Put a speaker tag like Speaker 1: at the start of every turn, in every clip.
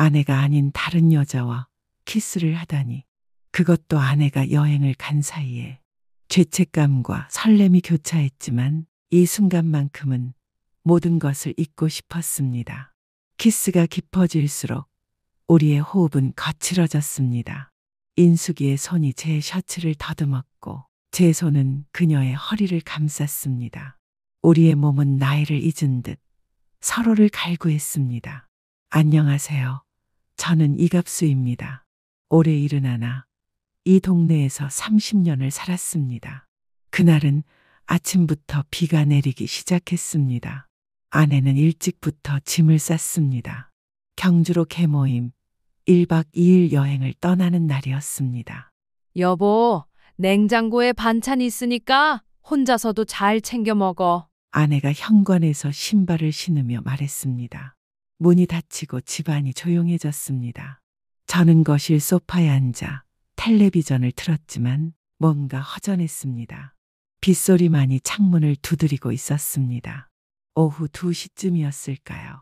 Speaker 1: 아내가 아닌 다른 여자와 키스를 하다니. 그것도 아내가 여행을 간 사이에. 죄책감과 설렘이 교차했지만 이 순간만큼은 모든 것을 잊고 싶었습니다. 키스가 깊어질수록 우리의 호흡은 거칠어졌습니다. 인숙이의 손이 제 셔츠를 더듬었고 제 손은 그녀의 허리를 감쌌습니다. 우리의 몸은 나이를 잊은 듯 서로를 갈구했습니다. 안녕하세요. 저는 이갑수입니다. 올해 71, 이 동네에서 30년을 살았습니다. 그날은 아침부터 비가 내리기 시작했습니다. 아내는 일찍부터 짐을 쌌습니다. 경주로 개모임 1박 2일 여행을 떠나는 날이었습니다.
Speaker 2: 여보, 냉장고에 반찬 있으니까 혼자서도 잘 챙겨 먹어.
Speaker 1: 아내가 현관에서 신발을 신으며 말했습니다. 문이 닫히고 집안이 조용해졌습니다. 저는 거실 소파에 앉아 텔레비전을 틀었지만 뭔가 허전했습니다. 빗소리만이 창문을 두드리고 있었습니다. 오후 2시쯤이었을까요?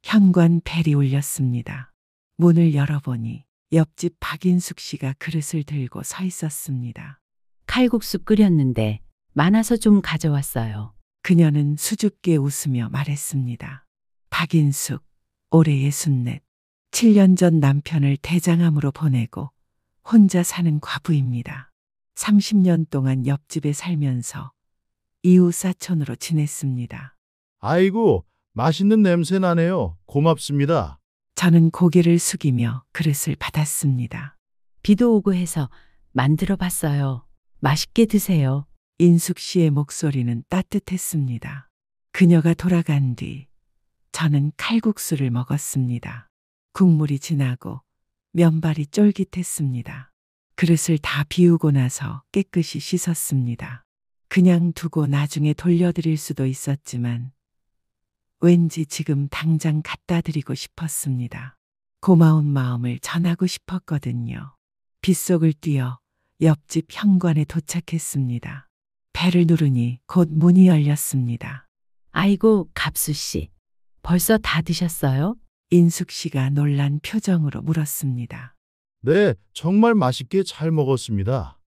Speaker 1: 현관 벨이 울렸습니다. 문을 열어보니 옆집 박인숙 씨가 그릇을 들고 서 있었습니다.
Speaker 3: 칼국수 끓였는데 많아서 좀 가져왔어요.
Speaker 1: 그녀는 수줍게 웃으며 말했습니다. 박인숙, 올해 64, 7년 전 남편을 대장암으로 보내고 혼자 사는 과부입니다. 30년 동안 옆집에 살면서 이웃 사촌으로 지냈습니다.
Speaker 4: 아이고, 맛있는 냄새 나네요. 고맙습니다.
Speaker 1: 저는 고개를 숙이며 그릇을 받았습니다.
Speaker 3: 비도 오고 해서 만들어 봤어요. 맛있게 드세요.
Speaker 1: 인숙 씨의 목소리는 따뜻했습니다. 그녀가 돌아간 뒤 저는 칼국수를 먹었습니다. 국물이 진하고 면발이 쫄깃했습니다. 그릇을 다 비우고 나서 깨끗이 씻었습니다. 그냥 두고 나중에 돌려드릴 수도 있었지만 왠지 지금 당장 갖다 드리고 싶었습니다. 고마운 마음을 전하고 싶었거든요. 빗속을 뛰어 옆집 현관에 도착했습니다. 벨을 누르니 곧 문이 열렸습니다.
Speaker 3: 아이고, 갑수 씨. 벌써 다 드셨어요?
Speaker 1: 인숙 씨가 놀란 표정으로 물었습니다.
Speaker 4: 네, 정말 맛있게 잘 먹었습니다.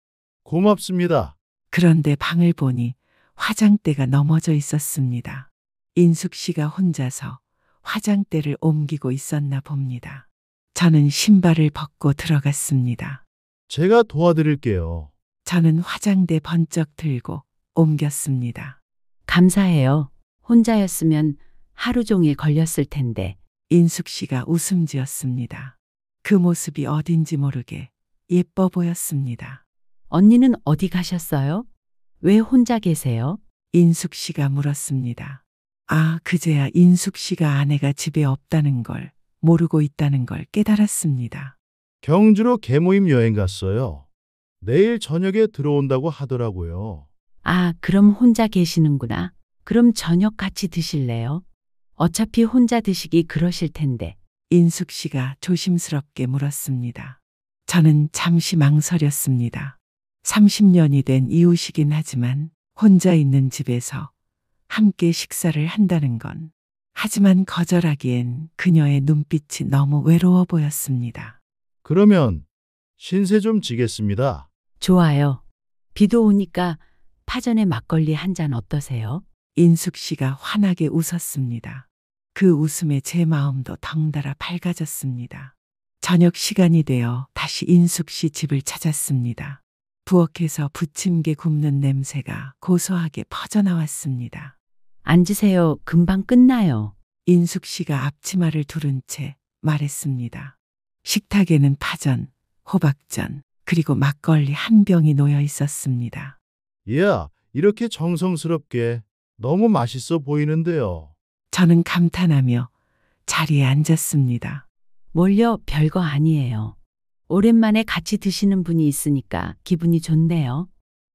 Speaker 4: 고맙습니다.
Speaker 1: 그런데 방을 보니 화장대가 넘어져 있었습니다. 인숙 씨가 혼자서 화장대를 옮기고 있었나 봅니다. 저는 신발을 벗고 들어갔습니다.
Speaker 4: 제가 도와드릴게요.
Speaker 1: 저는 화장대 번쩍 들고 옮겼습니다.
Speaker 3: 감사해요. 혼자였으면 하루 종일 걸렸을 텐데.
Speaker 1: 인숙 씨가 웃음 지었습니다. 그 모습이 어딘지 모르게 예뻐 보였습니다.
Speaker 3: 언니는 어디 가셨어요? 왜 혼자 계세요?
Speaker 1: 인숙 씨가 물었습니다. 아, 그제야 인숙 씨가 아내가 집에 없다는 걸 모르고 있다는 걸 깨달았습니다.
Speaker 4: 경주로 개모임 여행 갔어요. 내일 저녁에 들어온다고 하더라고요.
Speaker 3: 아, 그럼 혼자 계시는구나. 그럼 저녁 같이 드실래요? 어차피 혼자 드시기 그러실 텐데.
Speaker 1: 인숙 씨가 조심스럽게 물었습니다. 저는 잠시 망설였습니다. 30년이 된 이웃이긴 하지만 혼자 있는 집에서 함께 식사를 한다는 건. 하지만 거절하기엔 그녀의 눈빛이 너무 외로워 보였습니다.
Speaker 4: 그러면 신세 좀 지겠습니다.
Speaker 3: 좋아요. 비도 오니까 파전에 막걸리 한 잔 어떠세요?
Speaker 1: 인숙 씨가 환하게 웃었습니다. 그 웃음에 제 마음도 덩달아 밝아졌습니다. 저녁 시간이 되어 다시 인숙 씨 집을 찾았습니다. 부엌에서 부침개 굽는 냄새가 고소하게 퍼져나왔습니다.
Speaker 3: 앉으세요. 금방 끝나요.
Speaker 1: 인숙 씨가 앞치마를 두른 채 말했습니다. 식탁에는 파전, 호박전, 그리고 막걸리 한 병이 놓여 있었습니다.
Speaker 4: 이야, 이렇게 정성스럽게 너무 맛있어 보이는데요.
Speaker 1: 저는 감탄하며 자리에 앉았습니다.
Speaker 3: 뭘요? 별거 아니에요. 오랜만에 같이 드시는 분이 있으니까 기분이 좋네요.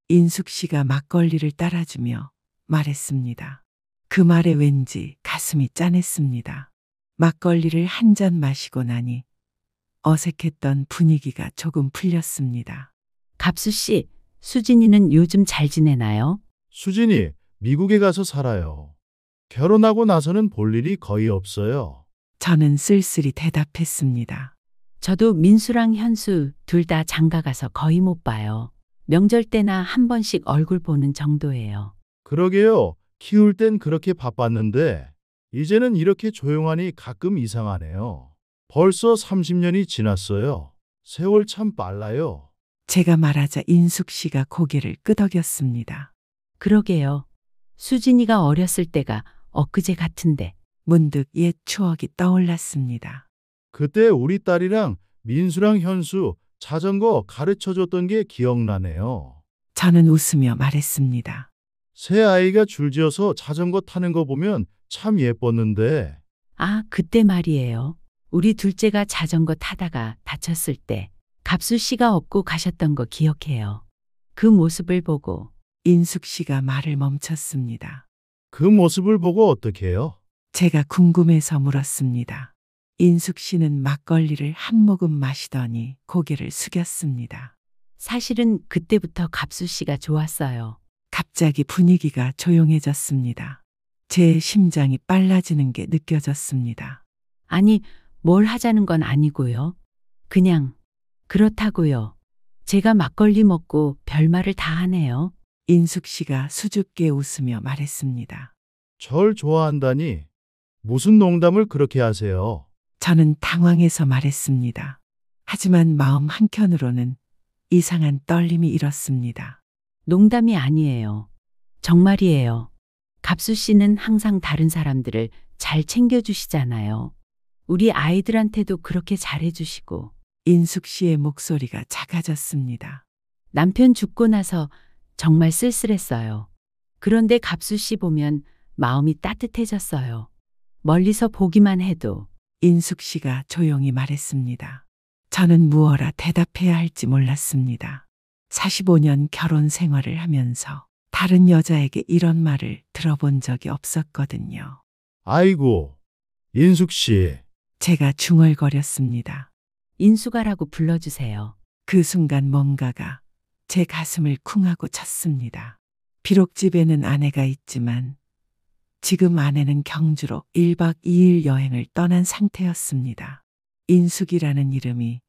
Speaker 1: 인숙 씨가 막걸리를 따라주며 말했습니다. 그 말에 왠지 가슴이 짠했습니다. 막걸리를 한 잔 마시고 나니 어색했던 분위기가 조금 풀렸습니다.
Speaker 3: 갑수 씨, 수진이는 요즘 잘 지내나요?
Speaker 4: 수진이 미국에 가서 살아요. 결혼하고 나서는 볼 일이 거의 없어요.
Speaker 1: 저는 쓸쓸히 대답했습니다.
Speaker 3: 저도 민수랑 현수 둘 다 장가 가서 거의 못 봐요. 명절 때나 한 번씩 얼굴 보는 정도예요.
Speaker 4: 그러게요. 키울 땐 그렇게 바빴는데 이제는 이렇게 조용하니 가끔 이상하네요. 벌써 30년이 지났어요. 세월 참 빨라요.
Speaker 1: 제가 말하자 인숙 씨가 고개를 끄덕였습니다.
Speaker 3: 그러게요. 수진이가 어렸을 때가 엊그제 같은데.
Speaker 1: 문득 옛 추억이 떠올랐습니다.
Speaker 4: 그때 우리 딸이랑 민수랑 현수 자전거 가르쳐 줬던 게 기억나네요.
Speaker 1: 저는 웃으며 말했습니다.
Speaker 4: 새 아이가 줄지어서 자전거 타는 거 보면 참 예뻤는데.
Speaker 3: 아, 그때 말이에요. 우리 둘째가 자전거 타다가 다쳤을 때 갑수 씨가 업고 가셨던 거 기억해요. 그 모습을 보고
Speaker 1: 인숙 씨가 말을 멈췄습니다.
Speaker 4: 그 모습을 보고 어떻게 해요?
Speaker 1: 제가 궁금해서 물었습니다. 인숙 씨는 막걸리를 한 모금 마시더니 고개를 숙였습니다.
Speaker 3: 사실은 그때부터 갑수 씨가 좋았어요.
Speaker 1: 갑자기 분위기가 조용해졌습니다. 제 심장이 빨라지는 게 느껴졌습니다.
Speaker 3: 아니, 뭘 하자는 건 아니고요. 그냥 그렇다고요. 제가 막걸리 먹고 별말을 다 하네요.
Speaker 1: 인숙 씨가 수줍게 웃으며 말했습니다.
Speaker 4: 절 좋아한다니 무슨 농담을 그렇게 하세요?
Speaker 1: 저는 당황해서 말했습니다. 하지만 마음 한켠으로는 이상한 떨림이 일었습니다.
Speaker 3: 농담이 아니에요. 정말이에요. 갑수 씨는 항상 다른 사람들을 잘 챙겨주시잖아요. 우리 아이들한테도 그렇게 잘해주시고.
Speaker 1: 인숙 씨의 목소리가 작아졌습니다.
Speaker 3: 남편 죽고 나서 정말 쓸쓸했어요. 그런데 갑수 씨 보면 마음이 따뜻해졌어요. 멀리서 보기만 해도.
Speaker 1: 인숙 씨가 조용히 말했습니다. 저는 무어라 대답해야 할지 몰랐습니다. 45년 결혼 생활을 하면서 다른 여자에게 이런 말을 들어본 적이 없었거든요.
Speaker 4: 아이고, 인숙 씨.
Speaker 1: 제가 중얼거렸습니다.
Speaker 3: 인수가라고 불러주세요.
Speaker 1: 그 순간 뭔가가 제 가슴을 쿵하고 쳤습니다. 비록 집에는 아내가 있지만 지금 아내는 경주로 1박 2일 여행을 떠난 상태였습니다. 인숙이라는 이름이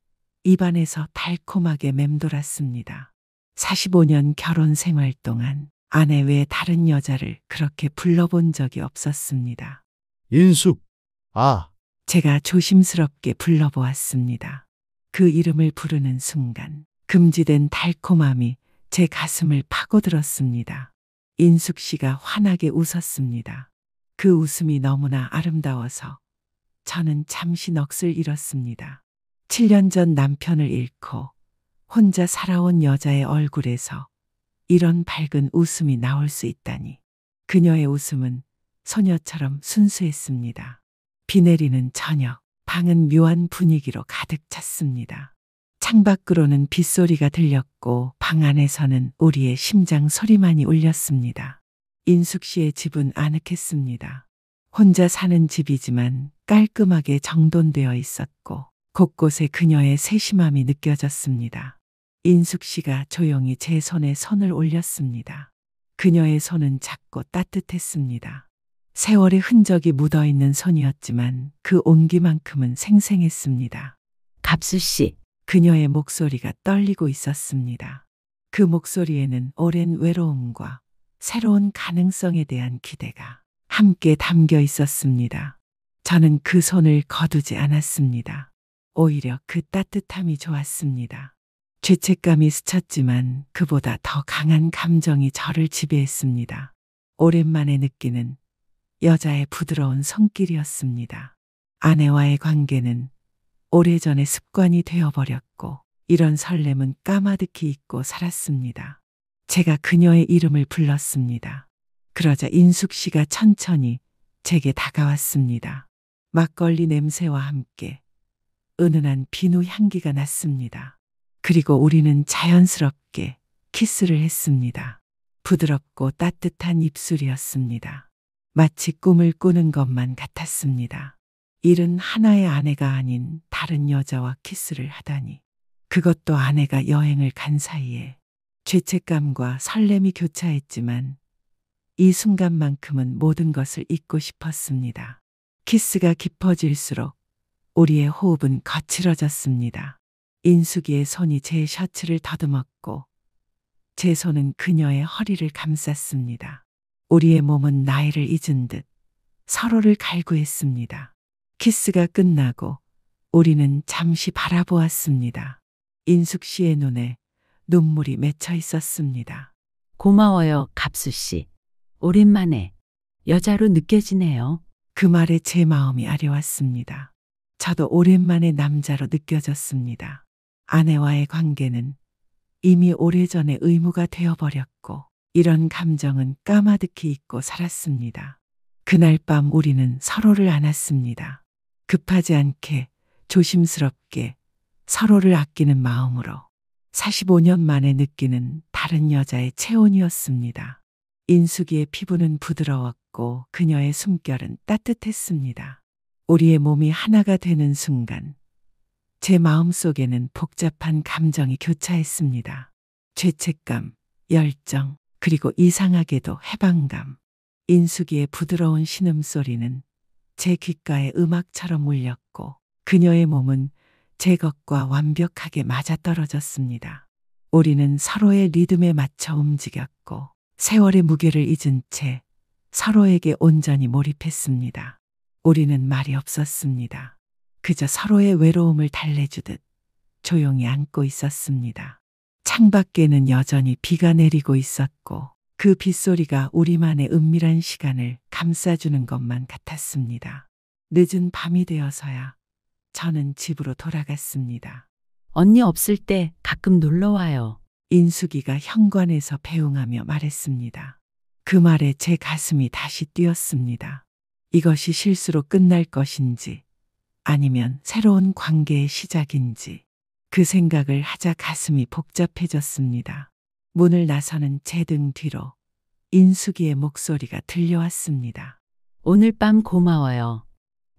Speaker 1: 입안에서 달콤하게 맴돌았습니다. 45년 결혼 생활 동안 아내 외에 다른 여자를 그렇게 불러본 적이 없었습니다.
Speaker 4: 인숙. 아,
Speaker 1: 제가 조심스럽게 불러보았습니다. 그 이름을 부르는 순간 금지된 달콤함이 제 가슴을 파고들었습니다. 인숙 씨가 환하게 웃었습니다. 그 웃음이 너무나 아름다워서 저는 잠시 넋을 잃었습니다. 7년 전 남편을 잃고 혼자 살아온 여자의 얼굴에서 이런 밝은 웃음이 나올 수 있다니. 그녀의 웃음은 소녀처럼 순수했습니다. 비 내리는 저녁, 방은 묘한 분위기로 가득 찼습니다. 창밖으로는 빗소리가 들렸고 방 안에서는 우리의 심장 소리만이 울렸습니다. 인숙 씨의 집은 아늑했습니다. 혼자 사는 집이지만 깔끔하게 정돈되어 있었고 곳곳에 그녀의 세심함이 느껴졌습니다. 인숙 씨가 조용히 제 손에 손을 올렸습니다. 그녀의 손은 작고 따뜻했습니다. 세월의 흔적이 묻어있는 손이었지만 그 온기만큼은 생생했습니다.
Speaker 3: 갑수 씨.
Speaker 1: 그녀의 목소리가 떨리고 있었습니다. 그 목소리에는 오랜 외로움과 새로운 가능성에 대한 기대가 함께 담겨 있었습니다. 저는 그 손을 거두지 않았습니다. 오히려 그 따뜻함이 좋았습니다. 죄책감이 스쳤지만 그보다 더 강한 감정이 저를 지배했습니다. 오랜만에 느끼는 여자의 부드러운 손길이었습니다. 아내와의 관계는 오래전에 습관이 되어버렸고 이런 설렘은 까마득히 잊고 살았습니다. 제가 그녀의 이름을 불렀습니다. 그러자 인숙 씨가 천천히 제게 다가왔습니다. 막걸리 냄새와 함께 은은한 비누 향기가 났습니다. 그리고 우리는 자연스럽게 키스를 했습니다. 부드럽고 따뜻한 입술이었습니다. 마치 꿈을 꾸는 것만 같았습니다. 일은 하나의 아내가 아닌 다른 여자와 키스를 하다니. 그것도 아내가 여행을 간 사이에. 죄책감과 설렘이 교차했지만 이 순간만큼은 모든 것을 잊고 싶었습니다. 키스가 깊어질수록 우리의 호흡은 거칠어졌습니다. 인숙이의 손이 제 셔츠를 더듬었고 제 손은 그녀의 허리를 감쌌습니다. 우리의 몸은 나이를 잊은 듯 서로를 갈구했습니다. 키스가 끝나고 우리는 잠시 바라보았습니다. 인숙 씨의 눈에 눈물이 맺혀 있었습니다.
Speaker 3: 고마워요, 갑수 씨. 오랜만에 여자로 느껴지네요.
Speaker 1: 그 말에 제 마음이 아려왔습니다. 저도 오랜만에 남자로 느껴졌습니다. 아내와의 관계는 이미 오래전에 의무가 되어버렸고 이런 감정은 까마득히 잊고 살았습니다. 그날 밤 우리는 서로를 안았습니다. 급하지 않게 조심스럽게 서로를 아끼는 마음으로 45년 만에 느끼는 다른 여자의 체온이었습니다. 인숙이의 피부는 부드러웠고 그녀의 숨결은 따뜻했습니다. 우리의 몸이 하나가 되는 순간 제 마음속에는 복잡한 감정이 교차했습니다. 죄책감, 열정, 그리고 이상하게도 해방감. 인숙이의 부드러운 신음소리는 제 귓가에 음악처럼 울렸고 그녀의 몸은 제 것과 완벽하게 맞아떨어졌습니다. 우리는 서로의 리듬에 맞춰 움직였고 세월의 무게를 잊은 채 서로에게 온전히 몰입했습니다. 우리는 말이 없었습니다. 그저 서로의 외로움을 달래주듯 조용히 안고 있었습니다. 창밖에는 여전히 비가 내리고 있었고 그 빗소리가 우리만의 은밀한 시간을 감싸주는 것만 같았습니다. 늦은 밤이 되어서야 저는 집으로 돌아갔습니다.
Speaker 3: 언니 없을 때 가끔 놀러 와요.
Speaker 1: 인숙이가 현관에서 배웅하며 말했습니다. 그 말에 제 가슴이 다시 뛰었습니다. 이것이 실수로 끝날 것인지 아니면 새로운 관계의 시작인지 그 생각을 하자 가슴이 복잡해졌습니다. 문을 나서는 제 등 뒤로 인숙이의 목소리가 들려왔습니다.
Speaker 3: 오늘 밤 고마워요.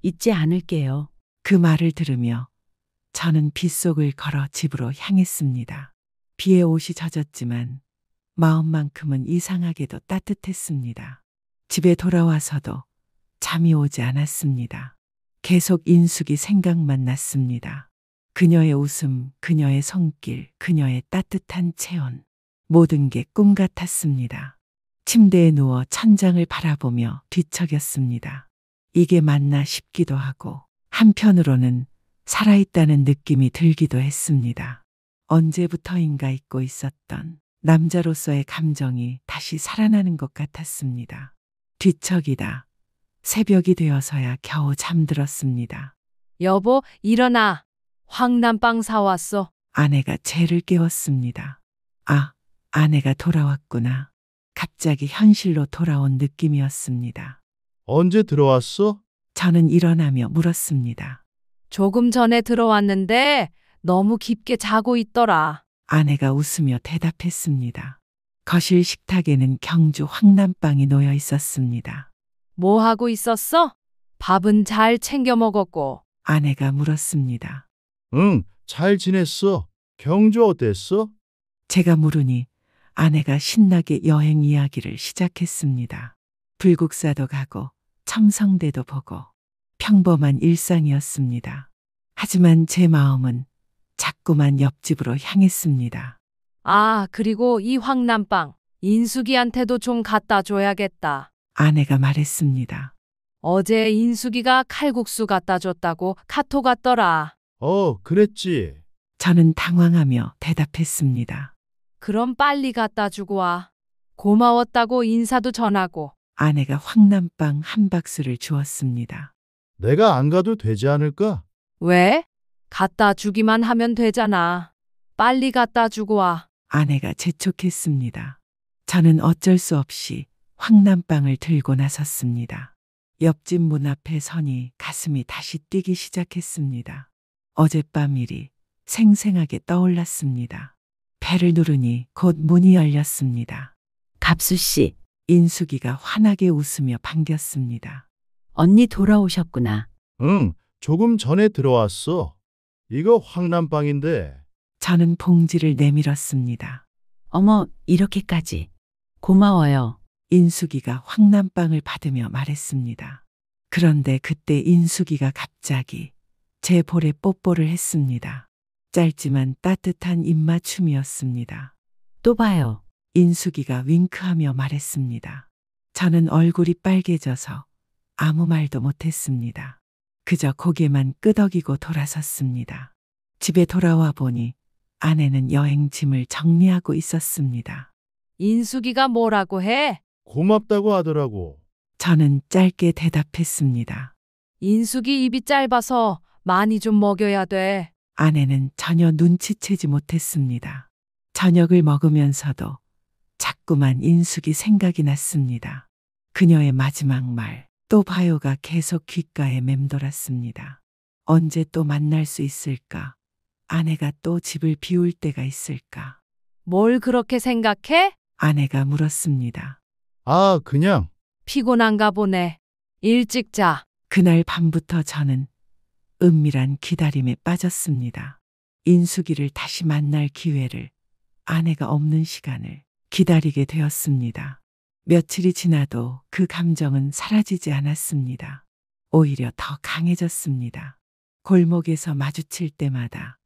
Speaker 3: 잊지 않을게요.
Speaker 1: 그 말을 들으며 저는 빗속을 걸어 집으로 향했습니다. 비에 옷이 젖었지만 마음만큼은 이상하게도 따뜻했습니다. 집에 돌아와서도 잠이 오지 않았습니다. 계속 인숙이 생각만 났습니다. 그녀의 웃음, 그녀의 손길, 그녀의 따뜻한 체온. 모든 게 꿈 같았습니다. 침대에 누워 천장을 바라보며 뒤척였습니다. 이게 맞나 싶기도 하고 한편으로는 살아있다는 느낌이 들기도 했습니다. 언제부터인가 잊고 있었던 남자로서의 감정이 다시 살아나는 것 같았습니다. 뒤척이다. 새벽이 되어서야 겨우 잠들었습니다.
Speaker 2: 여보, 일어나. 황남빵 사왔어.
Speaker 1: 아내가 쟤를 깨웠습니다. 아, 아내가 돌아왔구나. 갑자기 현실로 돌아온 느낌이었습니다.
Speaker 4: 언제 들어왔어?
Speaker 1: 저는 일어나며 물었습니다.
Speaker 2: 조금 전에 들어왔는데 너무 깊게 자고 있더라.
Speaker 1: 아내가 웃으며 대답했습니다. 거실 식탁에는 경주 황남빵이 놓여 있었습니다.
Speaker 2: 뭐 하고 있었어? 밥은 잘 챙겨 먹었고.
Speaker 1: 아내가 물었습니다.
Speaker 4: 응, 잘 지냈어. 경주 어땠어?
Speaker 1: 제가 물으니 아내가 신나게 여행 이야기를 시작했습니다. 불국사도 가고 첨성대도 보고 평범한 일상이었습니다. 하지만 제 마음은 자꾸만 옆집으로 향했습니다.
Speaker 2: 아, 그리고 이 황남빵. 인숙이한테도 좀 갖다 줘야겠다.
Speaker 1: 아내가 말했습니다.
Speaker 2: 어제 인숙이가 칼국수 갖다 줬다고 카톡 왔더라.
Speaker 4: 그랬지.
Speaker 1: 저는 당황하며 대답했습니다.
Speaker 2: 그럼 빨리 갖다 주고 와. 고마웠다고 인사도 전하고.
Speaker 1: 아내가 황남빵 한 박스를 주었습니다.
Speaker 4: 내가 안 가도 되지 않을까?
Speaker 2: 왜? 갖다 주기만 하면 되잖아. 빨리 갖다 주고 와.
Speaker 1: 아내가 재촉했습니다. 저는 어쩔 수 없이 황남빵을 들고 나섰습니다. 옆집 문 앞에 서니 가슴이 다시 뛰기 시작했습니다. 어젯밤 일이 생생하게 떠올랐습니다. 배를 누르니 곧 문이 열렸습니다.
Speaker 3: 갑수 씨,
Speaker 1: 인숙이가 환하게 웃으며 반겼습니다.
Speaker 3: 언니 돌아오셨구나.
Speaker 4: 응, 조금 전에 들어왔어. 이거 황남빵인데.
Speaker 1: 저는 봉지를 내밀었습니다.
Speaker 3: 어머, 이렇게까지. 고마워요.
Speaker 1: 인숙이가 황남빵을 받으며 말했습니다. 그런데 그때 인숙이가 갑자기 제 볼에 뽀뽀를 했습니다. 짧지만 따뜻한 입맞춤이었습니다.
Speaker 3: 또 봐요.
Speaker 1: 인숙이가 윙크하며 말했습니다. 저는 얼굴이 빨개져서 아무 말도 못했습니다. 그저 고개만 끄덕이고 돌아섰습니다. 집에 돌아와 보니 아내는 여행 짐을 정리하고 있었습니다.
Speaker 2: 인숙이가 뭐라고 해?
Speaker 4: 고맙다고 하더라고.
Speaker 1: 저는 짧게 대답했습니다.
Speaker 2: 인숙이 입이 짧아서 많이 좀 먹여야 돼.
Speaker 1: 아내는 전혀 눈치채지 못했습니다. 저녁을 먹으면서도 자꾸만 인숙이 생각이 났습니다. 그녀의 마지막 말, 또 봐요가 계속 귓가에 맴돌았습니다. 언제 또 만날 수 있을까? 아내가 또 집을 비울 때가 있을까?
Speaker 2: 뭘 그렇게 생각해?
Speaker 1: 아내가 물었습니다.
Speaker 4: 아, 그냥
Speaker 2: 피곤한가 보네. 일찍 자.
Speaker 1: 그날 밤부터 저는 은밀한 기다림에 빠졌습니다. 인숙이를 다시 만날 기회를, 아내가 없는 시간을 기다리게 되었습니다. 며칠이 지나도 그 감정은 사라지지 않았습니다. 오히려 더 강해졌습니다. 골목에서 마주칠 때마다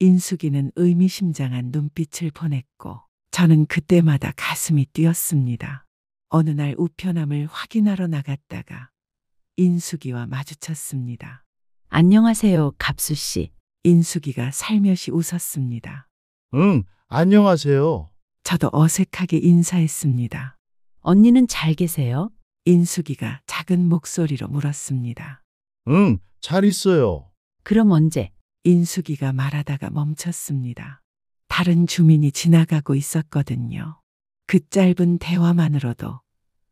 Speaker 1: 인숙이는 의미심장한 눈빛을 보냈고 저는 그때마다 가슴이 뛰었습니다. 어느 날 우편함을 확인하러 나갔다가 인숙이와 마주쳤습니다.
Speaker 3: 안녕하세요, 갑수 씨.
Speaker 1: 인숙이가 살며시 웃었습니다.
Speaker 4: 응, 안녕하세요.
Speaker 1: 저도 어색하게 인사했습니다.
Speaker 3: 언니는 잘 계세요?
Speaker 1: 인숙이가 작은 목소리로 물었습니다.
Speaker 4: 응, 잘 있어요.
Speaker 3: 그럼 언제?
Speaker 1: 인숙이가 말하다가 멈췄습니다. 다른 주민이 지나가고 있었거든요. 그 짧은 대화만으로도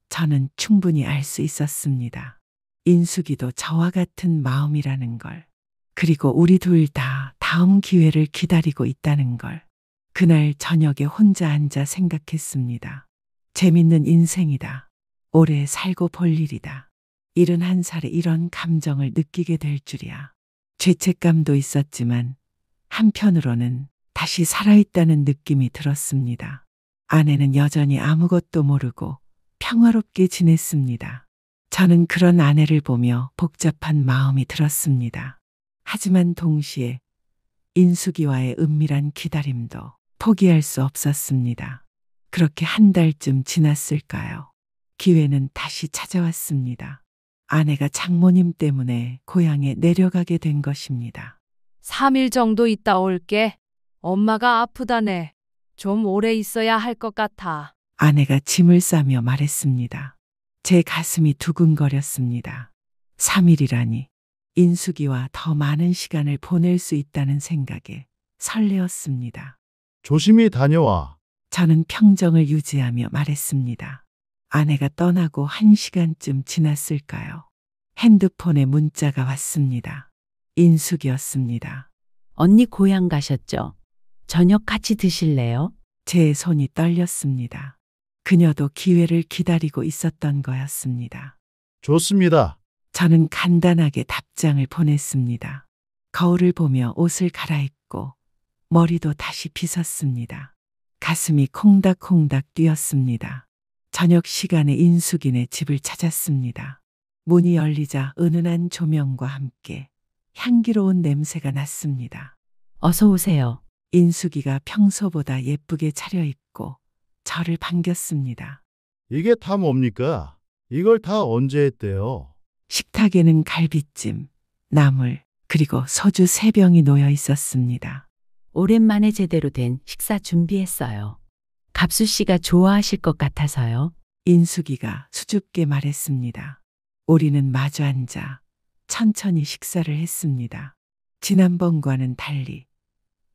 Speaker 1: 저는 충분히 알 수 있었습니다. 인숙이도 저와 같은 마음이라는 걸, 그리고 우리 둘 다 다음 기회를 기다리고 있다는 걸. 그날 저녁에 혼자 앉아 생각했습니다. 재밌는 인생이다. 오래 살고 볼 일이다. 71살에 이런 감정을 느끼게 될 줄이야. 죄책감도 있었지만 한편으로는 다시 살아있다는 느낌이 들었습니다. 아내는 여전히 아무것도 모르고 평화롭게 지냈습니다. 저는 그런 아내를 보며 복잡한 마음이 들었습니다. 하지만 동시에 인숙이와의 은밀한 기다림도 포기할 수 없었습니다. 그렇게 한 달쯤 지났을까요? 기회는 다시 찾아왔습니다. 아내가 장모님 때문에 고향에 내려가게 된 것입니다.
Speaker 2: 3일 정도 있다 올게. 엄마가 아프다네. 좀 오래 있어야 할 것 같아.
Speaker 1: 아내가 짐을 싸며 말했습니다. 제 가슴이 두근거렸습니다. 3일이라니 인숙이와 더 많은 시간을 보낼 수 있다는 생각에 설레었습니다.
Speaker 4: 조심히 다녀와.
Speaker 1: 저는 평정을 유지하며 말했습니다. 아내가 떠나고 1시간쯤 지났을까요? 핸드폰에 문자가 왔습니다. 인숙이었습니다.
Speaker 3: 언니 고향 가셨죠? 저녁 같이 드실래요?
Speaker 1: 제 손이 떨렸습니다. 그녀도 기회를 기다리고 있었던 거였습니다.
Speaker 4: 좋습니다.
Speaker 1: 저는 간단하게 답장을 보냈습니다. 거울을 보며 옷을 갈아입고 머리도 다시 빗었습니다. 가슴이 콩닥콩닥 뛰었습니다. 저녁 시간에 인숙이네 집을 찾았습니다. 문이 열리자 은은한 조명과 함께 향기로운 냄새가 났습니다.
Speaker 3: 어서 오세요.
Speaker 1: 인숙이가 평소보다 예쁘게 차려입고 저를 반겼습니다.
Speaker 4: 이게 다 뭡니까? 이걸 다 언제 했대요?
Speaker 1: 식탁에는 갈비찜, 나물, 그리고 소주 3병이 놓여 있었습니다.
Speaker 3: 오랜만에 제대로 된 식사 준비했어요. 갑수 씨가 좋아하실 것 같아서요.
Speaker 1: 인숙이가 수줍게 말했습니다. 우리는 마주 앉아 천천히 식사를 했습니다. 지난번과는 달리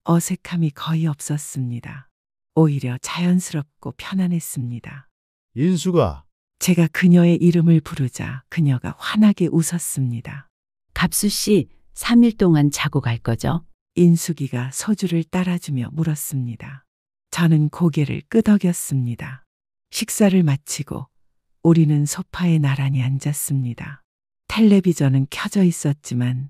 Speaker 1: 어색함이 거의 없었습니다. 오히려 자연스럽고 편안했습니다.
Speaker 4: 인수가
Speaker 1: 제가 그녀의 이름을 부르자 그녀가 환하게 웃었습니다.
Speaker 3: 갑수 씨, 3일 동안 자고 갈 거죠?
Speaker 1: 인숙이가 소주를 따라주며 물었습니다. 저는 고개를 끄덕였습니다. 식사를 마치고 우리는 소파에 나란히 앉았습니다. 텔레비전은 켜져 있었지만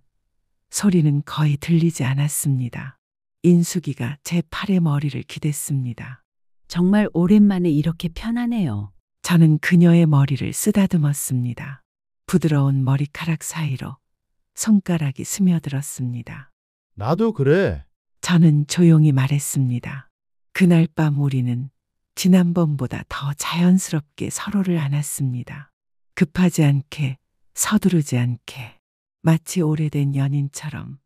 Speaker 1: 소리는 거의 들리지 않았습니다. 인숙이가 제 팔에 머리를 기댔습니다.
Speaker 3: 정말 오랜만에 이렇게 편하네요.
Speaker 1: 저는 그녀의 머리를 쓰다듬었습니다. 부드러운 머리카락 사이로 손가락이 스며들었습니다.
Speaker 4: 나도 그래.
Speaker 1: 저는 조용히 말했습니다. 그날 밤 우리는 지난번보다 더 자연스럽게 서로를 안았습니다. 급하지 않게, 서두르지 않게, 마치 오래된 연인처럼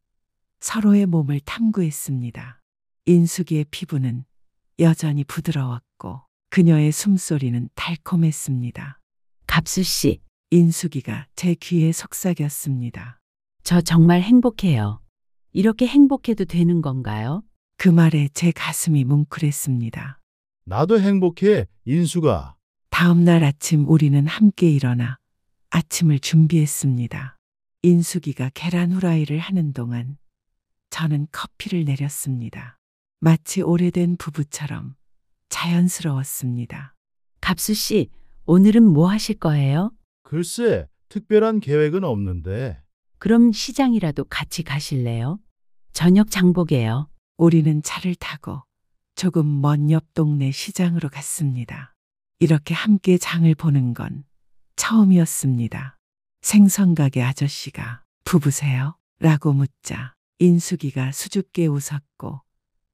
Speaker 1: 서로의 몸을 탐구했습니다. 인숙이의 피부는 여전히 부드러웠고 그녀의 숨소리는 달콤했습니다.
Speaker 3: 갑수 씨,
Speaker 1: 인숙이가 제 귀에 속삭였습니다.
Speaker 3: 저 정말 행복해요. 이렇게 행복해도 되는 건가요?
Speaker 1: 그 말에 제 가슴이 뭉클했습니다.
Speaker 4: 나도 행복해, 인수가.
Speaker 1: 다음 날 아침 우리는 함께 일어나 아침을 준비했습니다. 인숙이가 계란 후라이를 하는 동안 저는 커피를 내렸습니다. 마치 오래된 부부처럼 자연스러웠습니다.
Speaker 3: 갑수 씨, 오늘은 뭐 하실 거예요?
Speaker 4: 글쎄, 특별한 계획은 없는데.
Speaker 3: 그럼 시장이라도 같이 가실래요? 저녁 장보게요.
Speaker 1: 우리는 차를 타고 조금 먼 옆 동네 시장으로 갔습니다. 이렇게 함께 장을 보는 건 처음이었습니다. 생선가게 아저씨가 부부세요? 라고 묻자 인숙이가 수줍게 웃었고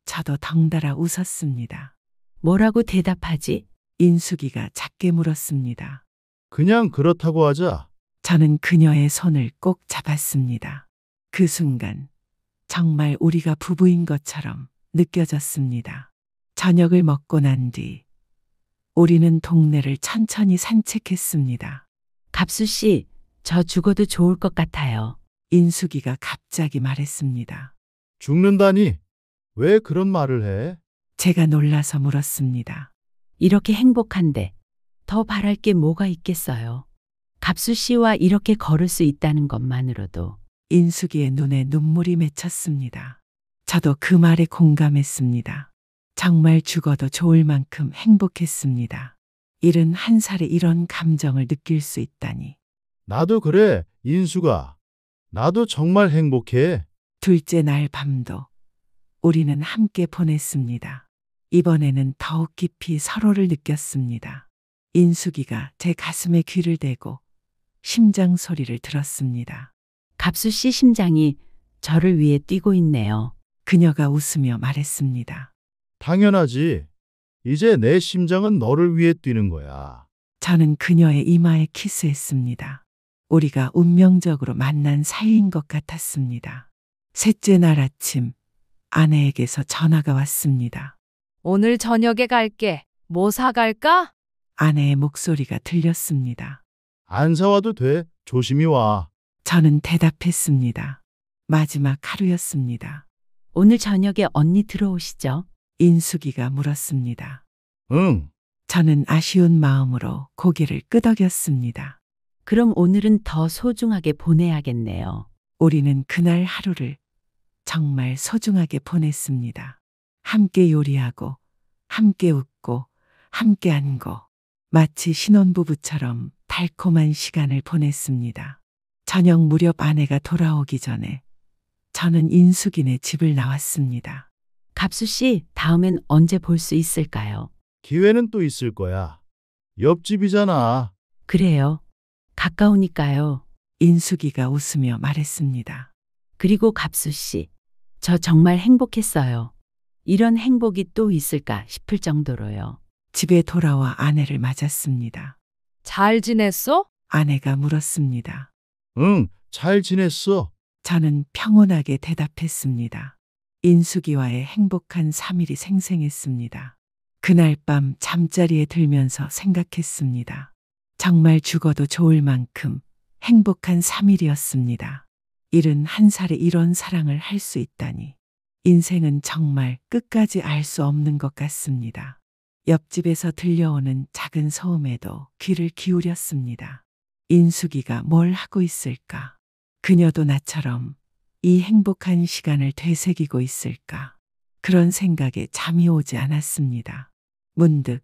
Speaker 1: 저도 덩달아 웃었습니다.
Speaker 3: 뭐라고 대답하지?
Speaker 1: 인숙이가 작게 물었습니다.
Speaker 4: 그냥 그렇다고 하자.
Speaker 1: 저는 그녀의 손을 꼭 잡았습니다. 그 순간 정말 우리가 부부인 것처럼 느껴졌습니다. 저녁을 먹고 난 뒤 우리는 동네를 천천히 산책했습니다.
Speaker 3: 갑수 씨, 저 죽어도 좋을 것 같아요.
Speaker 1: 인숙이가 갑자기 말했습니다.
Speaker 4: 죽는다니? 왜 그런 말을 해?
Speaker 1: 제가 놀라서 물었습니다.
Speaker 3: 이렇게 행복한데 더 바랄 게 뭐가 있겠어요. 갑수 씨와 이렇게 걸을 수 있다는 것만으로도.
Speaker 1: 인숙이의 눈에 눈물이 맺혔습니다. 저도 그 말에 공감했습니다. 정말 죽어도 좋을 만큼 행복했습니다. 71살에 이런 감정을 느낄 수 있다니.
Speaker 4: 나도 그래, 인수가. 나도 정말 행복해.
Speaker 1: 둘째 날 밤도 우리는 함께 보냈습니다. 이번에는 더욱 깊이 서로를 느꼈습니다. 인숙이가 제 가슴에 귀를 대고 심장 소리를 들었습니다.
Speaker 3: 갑수 씨 심장이 저를 위해 뛰고 있네요.
Speaker 1: 그녀가 웃으며 말했습니다.
Speaker 4: 당연하지. 이제 내 심장은 너를 위해 뛰는 거야.
Speaker 1: 저는 그녀의 이마에 키스했습니다. 우리가 운명적으로 만난 사이인 것 같았습니다. 셋째 날 아침 아내에게서 전화가 왔습니다.
Speaker 2: 오늘 저녁에 갈게. 뭐 사갈까?
Speaker 1: 아내의 목소리가 들렸습니다.
Speaker 4: 안 사와도 돼. 조심히 와.
Speaker 1: 저는 대답했습니다. 마지막 하루였습니다.
Speaker 3: 오늘 저녁에 언니 들어오시죠?
Speaker 1: 인숙이가 물었습니다.
Speaker 4: 응.
Speaker 1: 저는 아쉬운 마음으로 고개를 끄덕였습니다.
Speaker 3: 그럼 오늘은 더 소중하게 보내야겠네요.
Speaker 1: 우리는 그날 하루를 정말 소중하게 보냈습니다. 함께 요리하고, 함께 웃고, 함께 안고, 마치 신혼부부처럼 달콤한 시간을 보냈습니다. 저녁 무렵 아내가 돌아오기 전에 저는 인숙이네 집을 나왔습니다.
Speaker 3: 갑수 씨, 다음엔 언제 볼 수 있을까요?
Speaker 4: 기회는 또 있을 거야. 옆집이잖아.
Speaker 3: 그래요. 가까우니까요.
Speaker 1: 인숙이가 웃으며 말했습니다.
Speaker 3: 그리고 갑수 씨, 저 정말 행복했어요. 이런 행복이 또 있을까 싶을 정도로요.
Speaker 1: 집에 돌아와 아내를 맞았습니다.
Speaker 2: 잘 지냈어?
Speaker 1: 아내가 물었습니다.
Speaker 4: 응, 잘 지냈어.
Speaker 1: 저는 평온하게 대답했습니다. 인숙이와의 행복한 3일이 생생했습니다. 그날 밤 잠자리에 들면서 생각했습니다. 정말 죽어도 좋을 만큼 행복한 3일이었습니다. 71살에 이런 사랑을 할 수 있다니. 인생은 정말 끝까지 알 수 없는 것 같습니다. 옆집에서 들려오는 작은 소음에도 귀를 기울였습니다. 인숙이가 뭘 하고 있을까? 그녀도 나처럼 이 행복한 시간을 되새기고 있을까? 그런 생각에 잠이 오지 않았습니다. 문득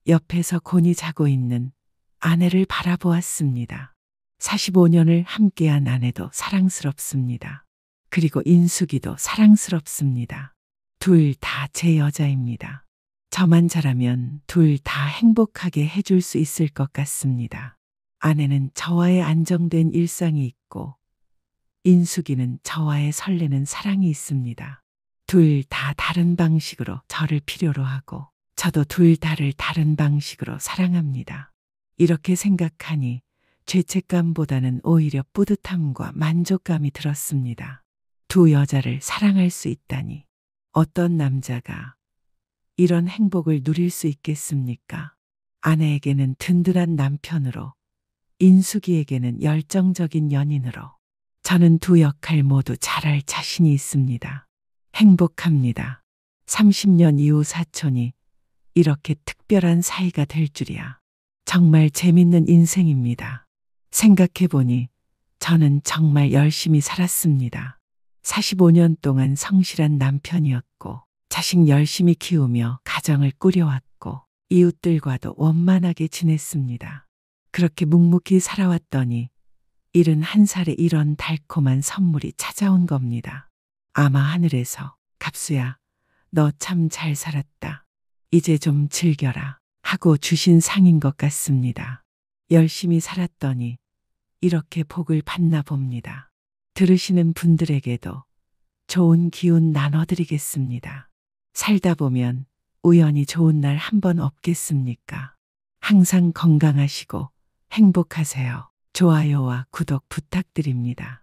Speaker 1: 옆에서 곤히 자고 있는 아내를 바라보았습니다. 45년을 함께한 아내도 사랑스럽습니다. 그리고 인숙이도 사랑스럽습니다. 둘 다 제 여자입니다. 저만 잘하면 둘 다 행복하게 해줄 수 있을 것 같습니다. 아내는 저와의 안정된 일상이 있고 인숙이는 저와의 설레는 사랑이 있습니다. 둘 다 다른 방식으로 저를 필요로 하고 저도 둘 다를 다른 방식으로 사랑합니다. 이렇게 생각하니 죄책감보다는 오히려 뿌듯함과 만족감이 들었습니다. 두 여자를 사랑할 수 있다니 어떤 남자가 이런 행복을 누릴 수 있겠습니까? 아내에게는 든든한 남편으로, 인숙이에게는 열정적인 연인으로 저는 두 역할 모두 잘할 자신이 있습니다. 행복합니다. 30년 이후 사촌이 이렇게 특별한 사이가 될 줄이야. 정말 재밌는 인생입니다. 생각해보니 저는 정말 열심히 살았습니다. 45년 동안 성실한 남편이었고 자식 열심히 키우며 가정을 꾸려왔고 이웃들과도 원만하게 지냈습니다. 그렇게 묵묵히 살아왔더니 71살에 이런 달콤한 선물이 찾아온 겁니다. 아마 하늘에서 갑수야, 너 참 잘 살았다. 이제 좀 즐겨라 하고 주신 상인 것 같습니다. 열심히 살았더니 이렇게 복을 받나 봅니다. 들으시는 분들에게도 좋은 기운 나눠드리겠습니다. 살다 보면 우연히 좋은 날 한 번 없겠습니까? 항상 건강하시고 행복하세요. 좋아요와 구독 부탁드립니다.